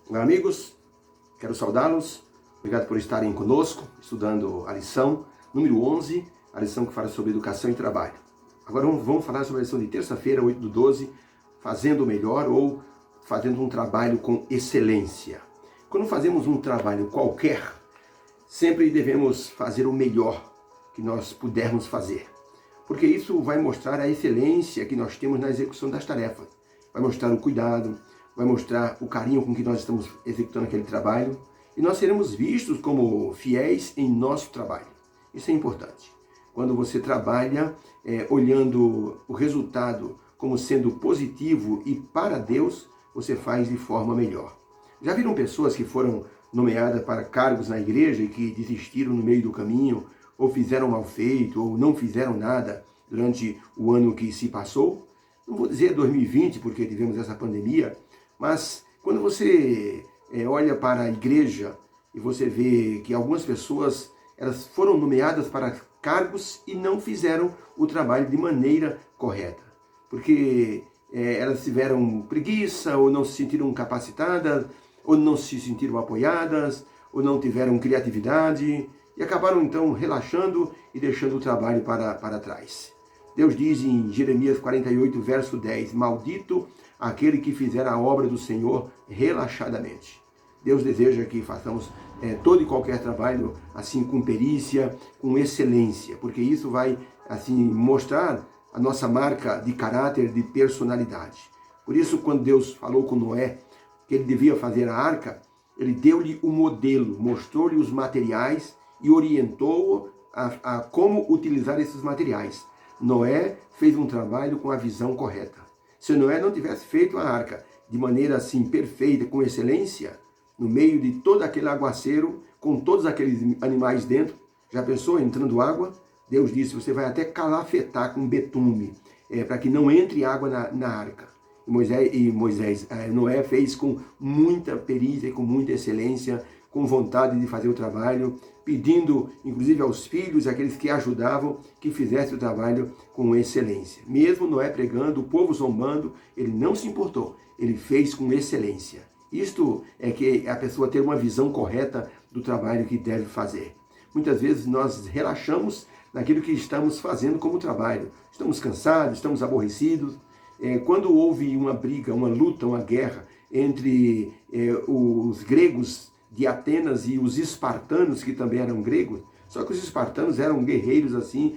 Olá, amigos, quero saudá-los. Obrigado por estarem conosco, estudando a lição número 11, a lição que fala sobre educação e trabalho. Agora vamos falar sobre a lição de terça-feira, 8/12, fazendo melhor ou fazendo um trabalho com excelência. Quando fazemos um trabalho qualquer, sempre devemos fazer o melhor que nós pudermos fazer, porque isso vai mostrar a excelência que nós temos na execução das tarefas, vai mostrar o cuidado, vai mostrar o carinho com que nós estamos executando aquele trabalho e nós seremos vistos como fiéis em nosso trabalho. Isso é importante. Quando você trabalha olhando o resultado como sendo positivo e para Deus, você faz de forma melhor. Já viram pessoas que foram nomeadas para cargos na igreja e que desistiram no meio do caminho, ou fizeram mal feito, ou não fizeram nada durante o ano que se passou? Não vou dizer 2020, porque tivemos essa pandemia, mas quando você olha para a igreja e você vê que algumas pessoas elas foram nomeadas para cargos e não fizeram o trabalho de maneira correta, porque elas tiveram preguiça, ou não se sentiram capacitadas, ou não se sentiram apoiadas, ou não tiveram criatividade, e acabaram então relaxando e deixando o trabalho para trás. Deus diz em Jeremias 48, verso 10, maldito aquele que fizer a obra do Senhor relaxadamente. Deus deseja que façamos todo e qualquer trabalho assim com perícia, com excelência, porque isso vai assim mostrar a nossa marca de caráter, de personalidade. Por isso, quando Deus falou com Noé que ele devia fazer a arca, ele deu-lhe o modelo, mostrou-lhe os materiais e orientou-o a como utilizar esses materiais. Noé fez um trabalho com a visão correta. Se Noé não tivesse feito a arca de maneira assim perfeita, com excelência, no meio de todo aquele aguaceiro, com todos aqueles animais dentro, já pensou entrando água? Deus disse, você vai até calafetar com betume, para que não entre água na arca. Noé fez com muita perícia, com muita excelência, com vontade de fazer o trabalho, pedindo inclusive aos filhos, aqueles que ajudavam, que fizessem o trabalho com excelência. Mesmo Noé pregando, o povo zombando, ele não se importou, ele fez com excelência. Isto é que a pessoa ter uma visão correta do trabalho que deve fazer. Muitas vezes nós relaxamos naquilo que estamos fazendo como trabalho. Estamos cansados, estamos aborrecidos. Quando houve uma briga, uma luta, uma guerra entre os gregos de Atenas e os espartanos, que também eram gregos, só que os espartanos eram guerreiros assim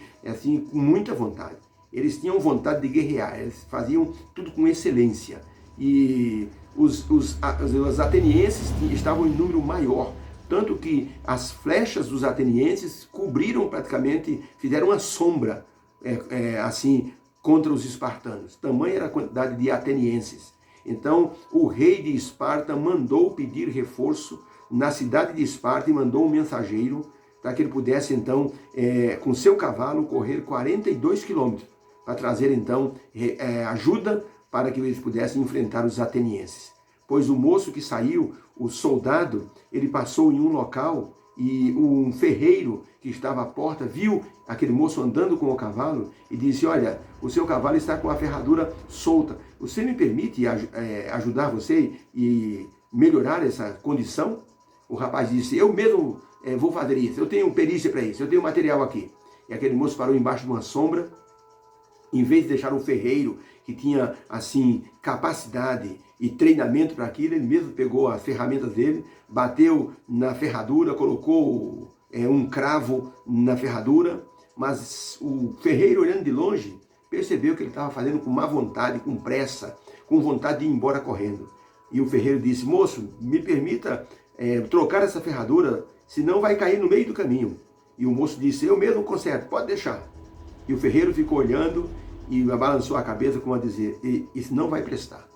com muita vontade. Eles tinham vontade de guerrear, eles faziam tudo com excelência. E os atenienses estavam em número maior, tanto que as flechas dos atenienses cobriram praticamente, fizeram uma sombra assim contra os espartanos. Tamanha era a quantidade de atenienses. Então o rei de Esparta mandou pedir reforço na cidade de Esparta e mandou um mensageiro para que ele pudesse então, com seu cavalo, correr 42 quilômetros para trazer então ajuda para que eles pudessem enfrentar os atenienses. Pois o moço que saiu, o soldado, ele passou em um local e um ferreiro que estava à porta viu aquele moço andando com o cavalo e disse, olha, o seu cavalo está com a ferradura solta. Você me permite ajudar você e melhorar essa condição? O rapaz disse, eu mesmo vou fazer isso, eu tenho perícia para isso, eu tenho material aqui. E aquele moço parou embaixo de uma sombra, em vez de deixar um ferreiro que tinha assim capacidade e treinamento para aquilo, ele mesmo pegou as ferramentas dele, bateu na ferradura, colocou um cravo na ferradura, mas o ferreiro, olhando de longe, percebeu que ele estava fazendo com má vontade, com pressa, com vontade de ir embora correndo. E o ferreiro disse, moço, me permita trocar essa ferradura, senão vai cair no meio do caminho. E o moço disse, eu mesmo conserto, pode deixar. E o ferreiro ficou olhando e balançou a cabeça como a dizer, isso não vai prestar.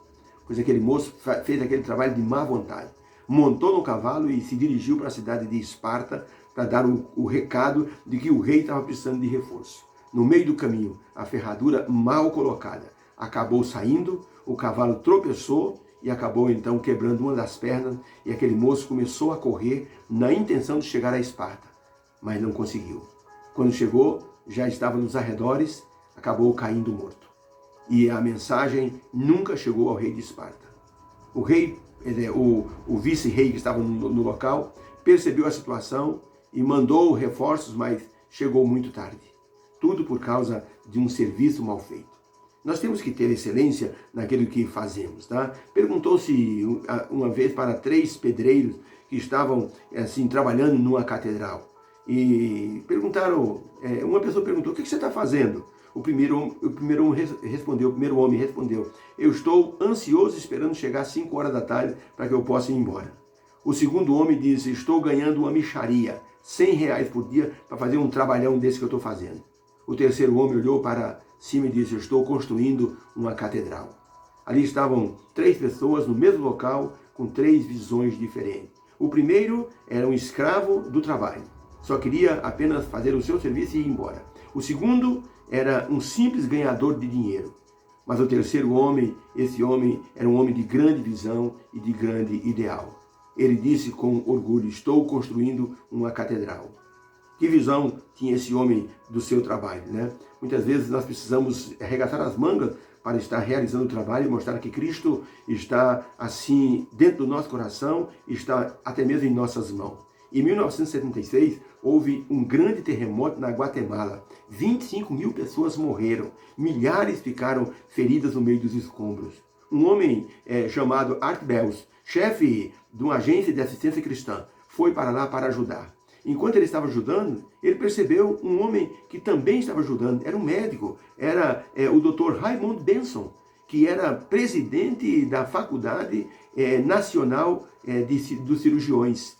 Pois aquele moço fez aquele trabalho de má vontade. Montou no cavalo e se dirigiu para a cidade de Esparta para dar o recado de que o rei estava precisando de reforço. No meio do caminho, a ferradura mal colocada acabou saindo, o cavalo tropeçou e acabou então quebrando uma das pernas e aquele moço começou a correr na intenção de chegar a Esparta, mas não conseguiu. Quando chegou, já estava nos arredores, acabou caindo morto. E a mensagem nunca chegou ao rei de Esparta. O rei, o vice-rei que estava no local, percebeu a situação e mandou reforços, mas chegou muito tarde. Tudo por causa de um serviço mal feito. Nós temos que ter excelência naquilo que fazemos, tá? Perguntou-se uma vez para 3 pedreiros que estavam assim trabalhando numa catedral. E perguntaram, uma pessoa perguntou: o que você está fazendo? O primeiro homem respondeu: eu estou ansioso esperando chegar às 5 horas da tarde para que eu possa ir embora. O segundo homem disse: estou ganhando uma mixaria, R$100 por dia para fazer um trabalhão desse que eu estou fazendo. O terceiro homem olhou para cima e disse: eu estou construindo uma catedral. Ali estavam 3 pessoas no mesmo local com 3 visões diferentes. O primeiro era um escravo do trabalho, só queria apenas fazer o seu serviço e ir embora. O segundo era um simples ganhador de dinheiro. Mas o terceiro homem, esse homem era um homem de grande visão e de grande ideal. Ele disse com orgulho: estou construindo uma catedral. Que visão tinha esse homem do seu trabalho, né? Muitas vezes nós precisamos arregaçar as mangas para estar realizando o trabalho e mostrar que Cristo está assim dentro do nosso coração, está até mesmo em nossas mãos. Em 1976, houve um grande terremoto na Guatemala. 25 mil pessoas morreram, milhares ficaram feridas no meio dos escombros. Um homem chamado Art Bells, chefe de uma agência de assistência cristã, foi para lá para ajudar. Enquanto ele estava ajudando, ele percebeu um homem que também estava ajudando. Era um médico, era o Dr. Raymond Benson, que era presidente da Faculdade Nacional dos Cirurgiões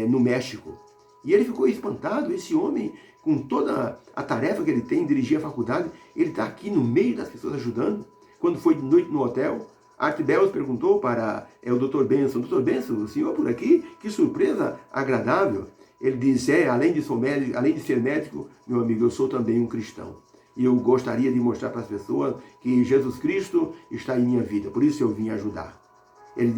no México. E ele ficou espantado. Esse homem, com toda a tarefa que ele tem, dirigir a faculdade, ele está aqui no meio das pessoas ajudando. Quando foi de noite no hotel, Art Bells perguntou para o Dr. Benson: Dr. Benson, o senhor por aqui? Que surpresa agradável. Ele disse: além de ser médico, meu amigo, eu sou também um cristão. E eu gostaria de mostrar para as pessoas que Jesus Cristo está em minha vida, por isso eu vim ajudar. Ele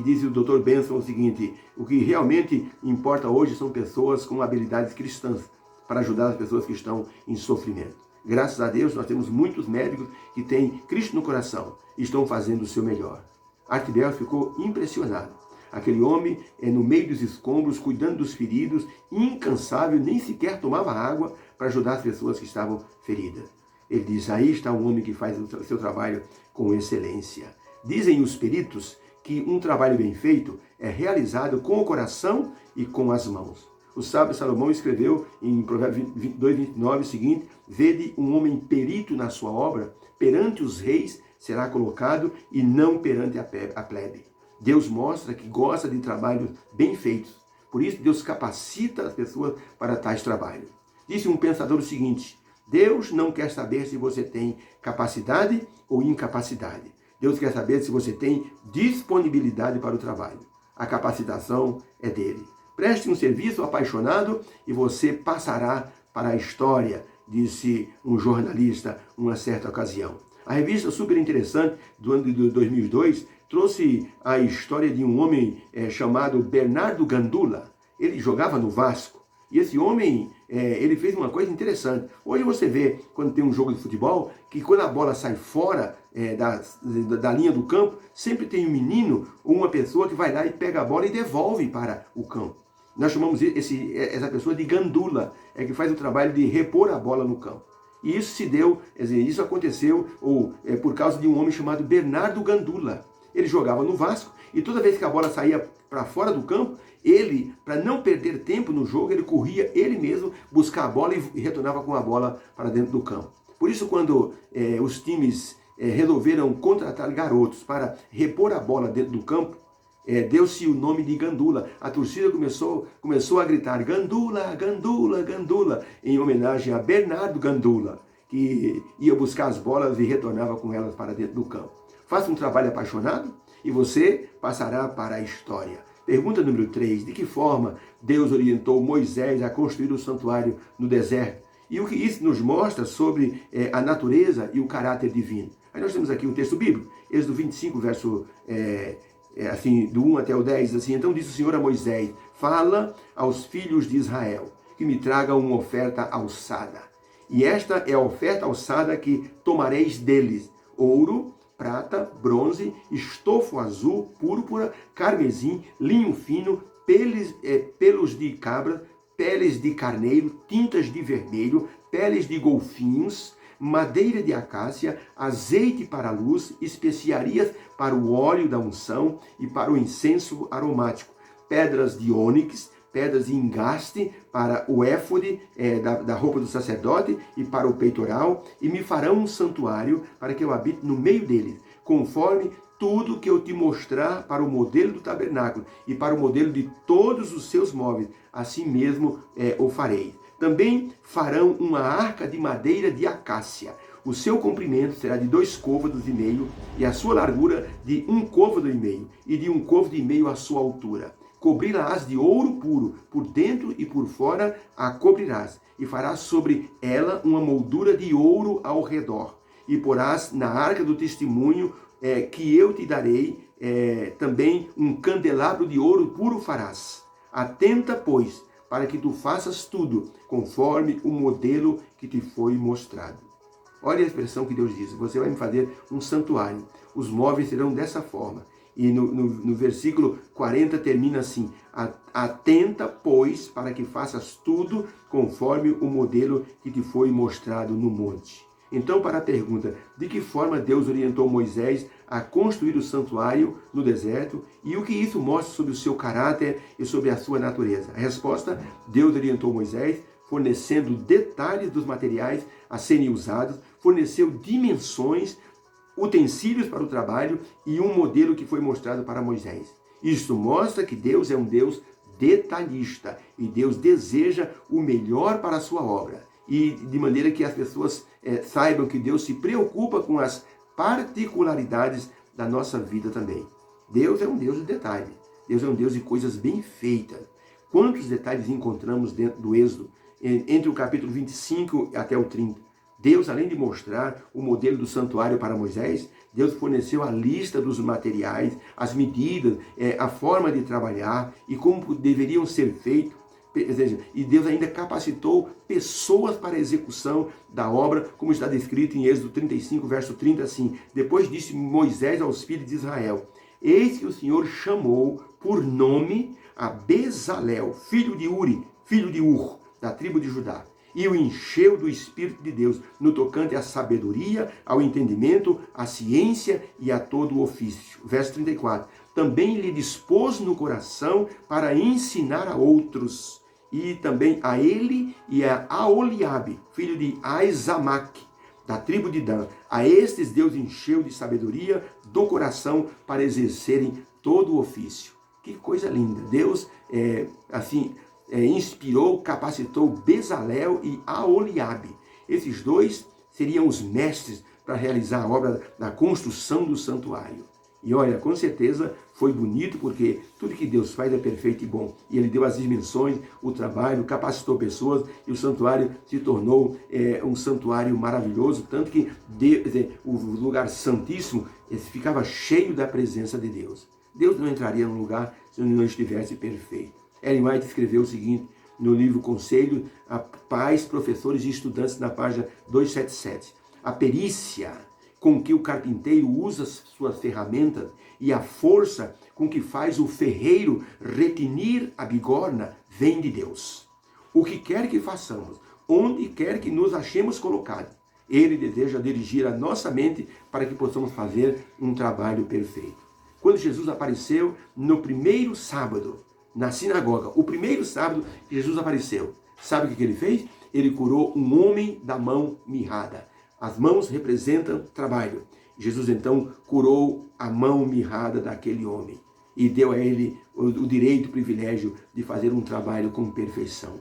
disse o Dr. Benson o seguinte: o que realmente importa hoje são pessoas com habilidades cristãs para ajudar as pessoas que estão em sofrimento. Graças a Deus, nós temos muitos médicos que têm Cristo no coração e estão fazendo o seu melhor. Art Bells ficou impressionado. Aquele homem, no meio dos escombros, cuidando dos feridos, incansável, nem sequer tomava água para ajudar as pessoas que estavam feridas. Ele diz: aí está um homem que faz o seu trabalho com excelência. Dizem os peritos que um trabalho bem feito é realizado com o coração e com as mãos. O sábio Salomão escreveu em Provérbios 2:29 o seguinte: vede um homem perito na sua obra, perante os reis será colocado e não perante a plebe. Deus mostra que gosta de trabalhos bem feitos. Por isso, Deus capacita as pessoas para tais trabalhos. Disse um pensador o seguinte: Deus não quer saber se você tem capacidade ou incapacidade. Deus quer saber se você tem disponibilidade para o trabalho. A capacitação é dele. Preste um serviço apaixonado e você passará para a história, disse um jornalista uma certa ocasião. A revista super interessante do ano de 2002 trouxe a história de um homem chamado Bernardo Gandula. Ele jogava no Vasco. E esse homem, ele fez uma coisa interessante. Hoje você vê, quando tem um jogo de futebol, que quando a bola sai fora da linha do campo, sempre tem um menino ou uma pessoa que vai lá e pega a bola e devolve para o campo. Nós chamamos essa pessoa de gandula, que faz o trabalho de repor a bola no campo. E isso se deu, isso aconteceu por causa de um homem chamado Bernardo Gandula. Ele jogava no Vasco e toda vez que a bola saía para fora do campo, ele, para não perder tempo no jogo, ele corria ele mesmo buscar a bola e retornava com a bola para dentro do campo. Por isso, quando os times resolveram contratar garotos para repor a bola dentro do campo, deu-se o nome de Gandula. A torcida começou a gritar Gandula, Gandula, Gandula, em homenagem a Bernardo Gandula, que ia buscar as bolas e retornava com elas para dentro do campo. Faça um trabalho apaixonado e você passará para a história. Pergunta número 3. De que forma Deus orientou Moisés a construir o santuário no deserto? E o que isso nos mostra sobre a natureza e o caráter divino? Aí nós temos aqui um texto bíblico, Êxodo 25, verso do 1 até o 10, assim: então disse o Senhor a Moisés: fala aos filhos de Israel que me tragam uma oferta alçada. E esta é a oferta alçada que tomareis deles: ouro, prata, bronze, estofo azul, púrpura, carmesim, linho fino, pelos de cabra, peles de carneiro, tintas de vermelho, peles de golfinhos, madeira de acácia, azeite para a luz, especiarias para o óleo da unção e para o incenso aromático, pedras de ônix, pedras de engaste para o éfode da roupa do sacerdote e para o peitoral, e me farão um santuário para que eu habite no meio deles, conforme tudo que eu te mostrar para o modelo do tabernáculo e para o modelo de todos os seus móveis, assim mesmo o farei. Também farão uma arca de madeira de acácia. O seu comprimento será de 2 côvados e meio, e a sua largura de 1 côvado e meio, e de 1 côvado e meio a sua altura. Cobri-la-ás de ouro puro, por dentro e por fora a cobrirás, e farás sobre ela uma moldura de ouro ao redor. E porás na arca do testemunho que eu te darei, também um candelabro de ouro puro farás. Atenta, pois, para que tu faças tudo conforme o modelo que te foi mostrado. Olha a expressão que Deus diz: você vai me fazer um santuário. Os móveis serão dessa forma. E no versículo 40 termina assim: atenta, pois, para que faças tudo conforme o modelo que te foi mostrado no monte. Então, para a pergunta, de que forma Deus orientou Moisés a construir o santuário no deserto e o que isso mostra sobre o seu caráter e sobre a sua natureza? A resposta: Deus orientou Moisés fornecendo detalhes dos materiais a serem usados, forneceu dimensões, utensílios para o trabalho e um modelo que foi mostrado para Moisés. Isso mostra que Deus é um Deus detalhista e Deus deseja o melhor para a sua obra. E de maneira que as pessoas saibam que Deus se preocupa com as particularidades da nossa vida também. Deus é um Deus de detalhe. Deus é um Deus de coisas bem feitas. Quantos detalhes encontramos dentro do Êxodo, entre o capítulo 25 até o 30? Deus, além de mostrar o modelo do santuário para Moisés, Deus forneceu a lista dos materiais, as medidas, a forma de trabalhar e como deveriam ser feitos. E Deus ainda capacitou pessoas para a execução da obra, como está descrito em Êxodo 35, verso 30, assim: depois disse Moisés aos filhos de Israel: eis que o Senhor chamou por nome a Bezalel, filho de Uri, filho de Ur, da tribo de Judá, e o encheu do Espírito de Deus, no tocante à sabedoria, ao entendimento, à ciência e a todo o ofício. Verso 34. Também lhe dispôs no coração para ensinar a outros, e também a ele e a Aholiabe, filho de Aizamaque, da tribo de Dan. A estes Deus encheu de sabedoria do coração para exercerem todo o ofício. Que coisa linda! Deus, inspirou, capacitou Bezalel e Aholiabe. Esses dois seriam os mestres para realizar a obra da construção do santuário. E olha, com certeza foi bonito, porque tudo que Deus faz é perfeito e bom. E Ele deu as dimensões, o trabalho, capacitou pessoas, e o santuário se tornou um santuário maravilhoso, tanto que o lugar santíssimo ficava cheio da presença de Deus. Deus não entraria num lugar se não estivesse perfeito. Ellen White escreveu o seguinte no livro Conselho a Pais, Professores e Estudantes, na página 277. A perícia com que o carpinteiro usa suas ferramentas e a força com que faz o ferreiro retinir a bigorna vem de Deus. O que quer que façamos, onde quer que nos achemos colocados, Ele deseja dirigir a nossa mente para que possamos fazer um trabalho perfeito. Quando Jesus apareceu no primeiro sábado, na sinagoga, o primeiro sábado que Jesus apareceu, sabe o que Ele fez? Ele curou um homem da mão mirrada. As mãos representam trabalho. Jesus então curou a mão mirrada daquele homem e deu a ele o direito, o privilégio de fazer um trabalho com perfeição.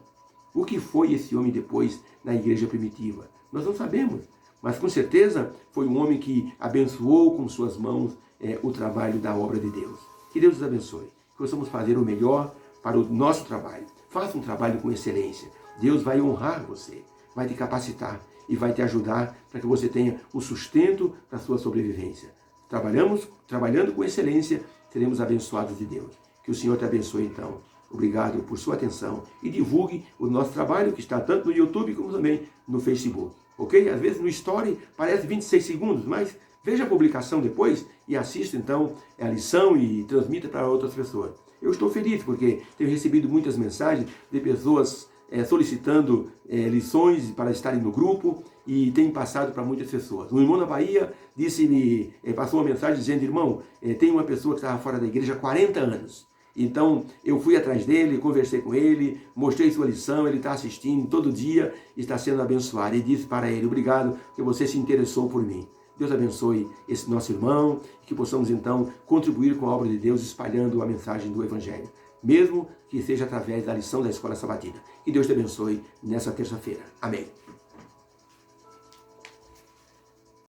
O que foi esse homem depois na igreja primitiva? Nós não sabemos, mas com certeza foi um homem que abençoou com suas mãos o trabalho da obra de Deus. Que Deus nos abençoe, que possamos fazer o melhor para o nosso trabalho. Faça um trabalho com excelência. Deus vai honrar você, vai te capacitar e vai te ajudar para que você tenha o sustento da sua sobrevivência. Trabalhando com excelência, seremos abençoados de Deus. Que o Senhor te abençoe então. Obrigado por sua atenção e divulgue o nosso trabalho, que está tanto no YouTube como também no Facebook. Ok? Às vezes no Story parece 26 segundos, mas Veja a publicação depois e assista então a lição e transmita para outras pessoas. Eu estou feliz porque tenho recebido muitas mensagens de pessoas solicitando lições para estarem no grupo e tem passado para muitas pessoas. Um irmão na Bahia disse-me, passou uma mensagem dizendo: irmão, tem uma pessoa que estava fora da igreja há 40 anos. Então eu fui atrás dele, conversei com ele, mostrei sua lição, ele está assistindo todo dia, está sendo abençoado. E disse para ele: obrigado que você se interessou por mim. Deus abençoe esse nosso irmão e que possamos então contribuir com a obra de Deus espalhando a mensagem do Evangelho, mesmo que seja através da lição da Escola Sabatina. Que Deus te abençoe nessa terça-feira. Amém.